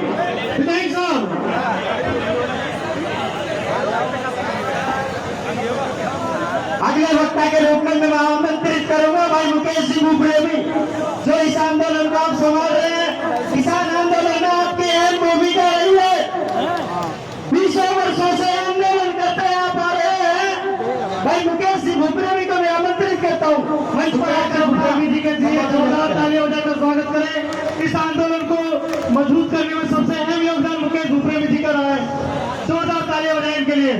विधायक साहब, अगले वक्ता के रूप में मैं आमंत्रित करूंगा भाई मुकेश जी प्रेमी, जो इस आंदोलन को आप संभाल रहे हैं। किसान आंदोलन में आपकी अहम भूमिका रही है, 20 वर्षों से आंदोलन करते आप आ रहे हैं। भाई मुकेश जी प्रेमी को मैं आमंत्रित करता हूँ मंच पर आकर प्रेमी जी के लिए जोरदार तालियां बजाकर स्वागत करें। इस आंदोलन को मजबूत करने में सबसे अहम योगदान मुकेश प्रेमी जी का रहा है। जोरदार तालियां बजाएं इनके लिए।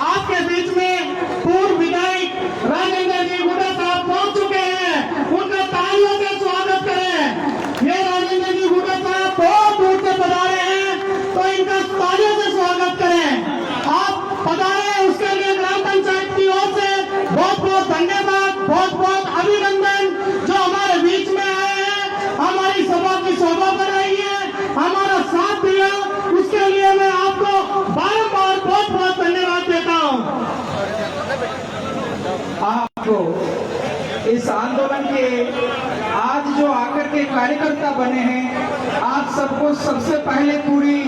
आपके बीच में पूर्व विधायक राजेंद्र जी गुड़ा साहब पहुंच चुके हैं, उनका तालियों से स्वागत करें। ये राजेंद्र जी गुड़ा साहब बहुत दूर से पधारे हैं, तो इनका तालियों से स्वागत करें। आप पधारे उसके लिए ग्राम पंचायत की ओर से बहुत बहुत धन्यवाद, बहुत बहुत अभिनंदन। जो हमारे बीच में आए हैं, हमारी सभा की शोभा बढ़ाई है, हमारा साथ दिया, उसके लिए मैं आपको बारंबार बहुत बहुत धन्यवाद देता हूँ। आपको इस आंदोलन के आज जो आकर के कार्यकर्ता बने हैं, आप सबको सबसे पहले पूरी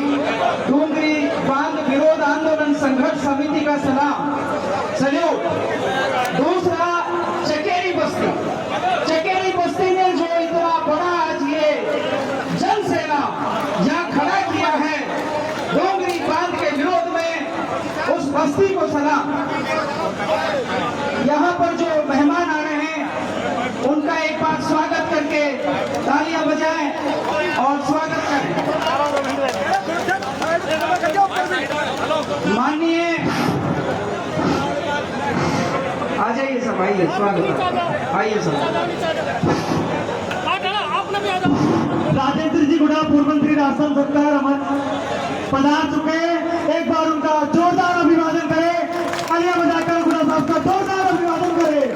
डूंगरी बांध विरोध आंदोलन संघर्ष समिति का सलाम, सल्यूट। दूसरा, चकेरी बस्ती ने जो इतना बड़ा आज ये जन सेना यहाँ खड़ा किया है डूंगरी बांध के विरोध में, उस बस्ती को सलाम। यहाँ पर जो मेहमान आ रहे हैं उनका एक बार स्वागत करके तालियां बजाएं और स्वागत करें। माननीय, आ जाइए सब, आइए, स्वागत आइए सब। राजेंद्र जी गुड़ा पूर्व मंत्री राजस्थान सरकार हमारे पधार चुके हैं। एक बार उनका जोरदार अभिवादन करें, तालियां बजाकर गुड़ा साहब का जोरदार अभिवादन करें।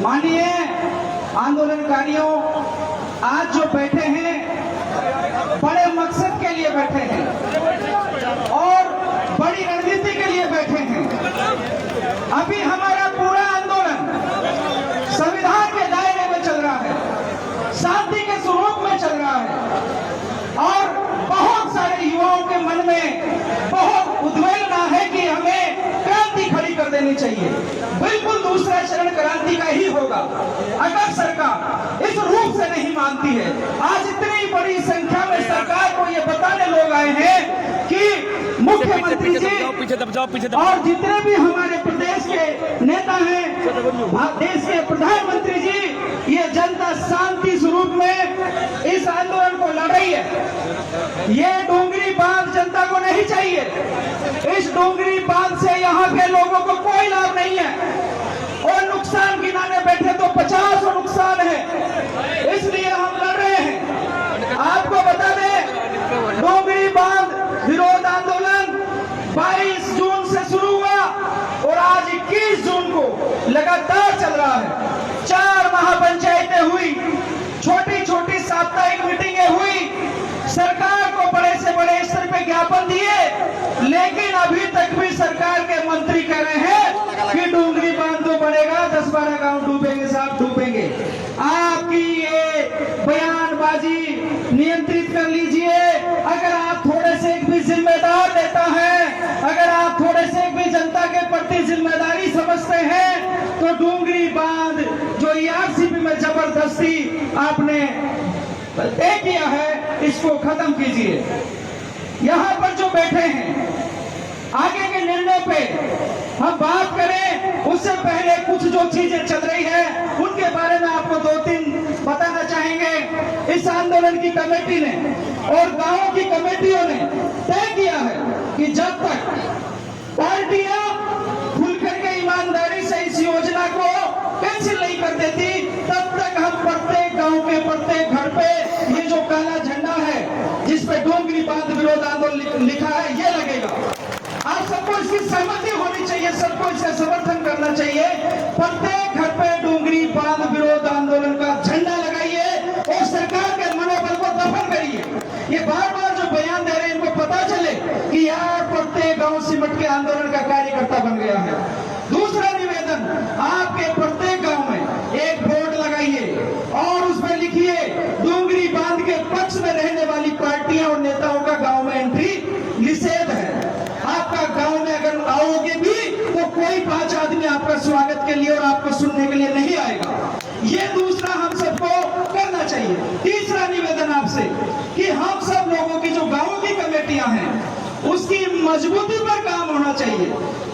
माननीय आंदोलनकारियों, आज जो बैठे हैं बड़े मकसद के लिए बैठे हैं और बड़ी रणनीति के लिए बैठे हैं। अभी हमारा पूरा आंदोलन संविधान के दायरे में चल रहा है, शांति के स्वरूप में चल रहा है और बहुत सारे युवाओं के मन में बहुत उद्वेलना है कि हमें क्रांति खड़ी कर देनी चाहिए। बिल्कुल दूसरा चरण क्रांति का ही होगा अगर सरकार इस रूप से नहीं मानती है। आज इतनी बड़ी संख्या में सरकार को ये बताने लोग आए हैं कि मुख्यमंत्री जी और जितने भी हमारे प्रदेश के नेता हैं, देश के प्रधानमंत्री जी, ये जनता शांति स्वरूप में इस आंदोलन को लड़ रही है। ये डूंगरी बांध जनता को नहीं चाहिए। इस डूंगरी बांध से यहाँ के लोगों को कोई लाभ नहीं है और नुकसान गिनाने बैठे तो 50 नुकसान है, इसलिए हम लड़ रहे हैं। आपको बता दें, डूंगरी बांध विरोध आंदोलन 22 जून से शुरू हुआ और आज 21 जून को लगातार चल रहा है। 4 महापंचायतें हुई, छोटी छोटी साप्ताहिक मीटिंगें हुई, सरकार को बड़े से बड़े स्तर पे ज्ञापन दिए, लेकिन अभी तक भी सरकार के मंत्री कह रहे हैं कि डूंगरी बांध तो बनेगा, 10-12 गांव डूबेंगे, साहब डूबेंगे। आपकी ये बयानबाजी नियंत्रित कर लीजिए। अगर आप थोड़े से एक भी जिम्मेदार नेता हैं, अगर आप थोड़े से एक भी जनता के प्रति जिम्मेदारी समझते हैं, तो डूंगरी बांध जो ERCP में जबरदस्ती आपने तय किया है, इसको खत्म कीजिए। यहाँ पर जो बैठे हैं, आगे के निर्णय पे हम बात करें उससे पहले कुछ जो चीजें चल रही है उनके बारे में आपको 2-3 बताना चाहेंगे। इस आंदोलन की कमेटी ने और गांवों की कमेटियों ने तय किया है कि जब तक पार्टियां खुल करके ईमानदारी से इस योजना को कैंसिल नहीं कर देती, तब तक हम प्रत्येक गांव के प्रत्येक घर पे ये जो काला झंडा है जिसपे डूंगरी बांध विरोध आंदोलन लिखा है, ये लगेगा। आप सबको इसकी सहमति होनी चाहिए, सबको इसका समर्थन करना चाहिए। प्रत्येक घर पे डूंगरी बांध विरोध आंदोलन का झंडा लगाइए और सरकार के मनोबल को दफन करिए। ये बार बार जो बयान दे रहे हैं, इनको पता चले कि यार प्रत्येक गांव सिमट के आंदोलन का कार्यकर्ता बन गया है। दूसरा निवेदन, आपके प्रत्येक गांव में एक बोर्ड लगाइए लिए और आपको सुनने के लिए नहीं आएगा। ये दूसरा हम सबको करना चाहिए। तीसरा निवेदन आपसे कि हम सब लोगों की जो गांवों की कमेटियां हैं उसकी मजबूती पर काम होना चाहिए।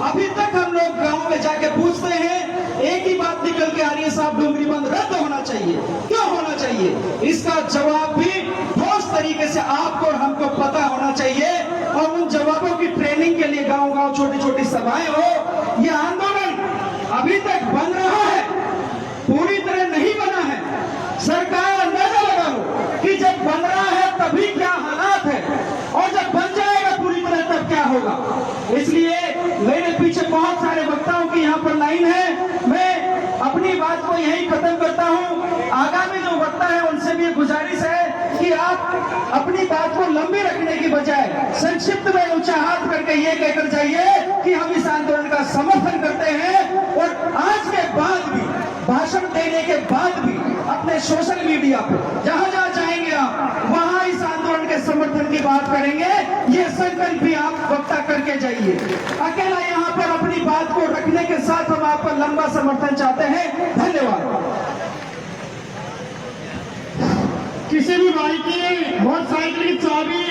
अभी तक हम लोग गांव में जाके पूछते हैं, एक ही बात निकल के आ रही है, साहब डोंगरी बंद रद्द होना चाहिए। क्यों होना चाहिए? इसका जवाब भी ठोस तरीके से आपको और हमको पता होना चाहिए और उन जवाबों की ट्रेनिंग के लिए गांव गांव छोटी छोटी सभाएं हो। यह आंदोलन अभी तक बन रहा है, पूरी तरह नहीं बना है। सरकार अंदाजा लगा लो कि जब बन रहा है तभी क्या हालात है और जब बन जाएगा पूरी तरह तब क्या होगा। इसलिए मेरे पीछे बहुत सारे वक्ताओं की यहाँ पर लाइन है। मैं अपनी बात को यही खत्म करता हूँ। आगामी जो वक्ता है उनसे भी गुजारिश है कि आप अपनी बात को लंबी रखने की बजाय संक्षिप्त में ऊंचा हाथ करके ये कहकर जाइए कि हम इस आंदोलन का समर्थन करते हैं और आज के बाद भी, भाषण देने के बाद भी अपने सोशल मीडिया पे जहां जहां जाएंगे आप वहां इस आंदोलन के समर्थन की बात करेंगे। ये संकल्प भी आप वक्ता करके जाइए। अकेला यहाँ पर अपनी बात को रखने के साथ हम आपका लंबा समर्थन चाहते हैं। धन्यवाद। किसी भी भाई की मोटरसाइकिल की चाबी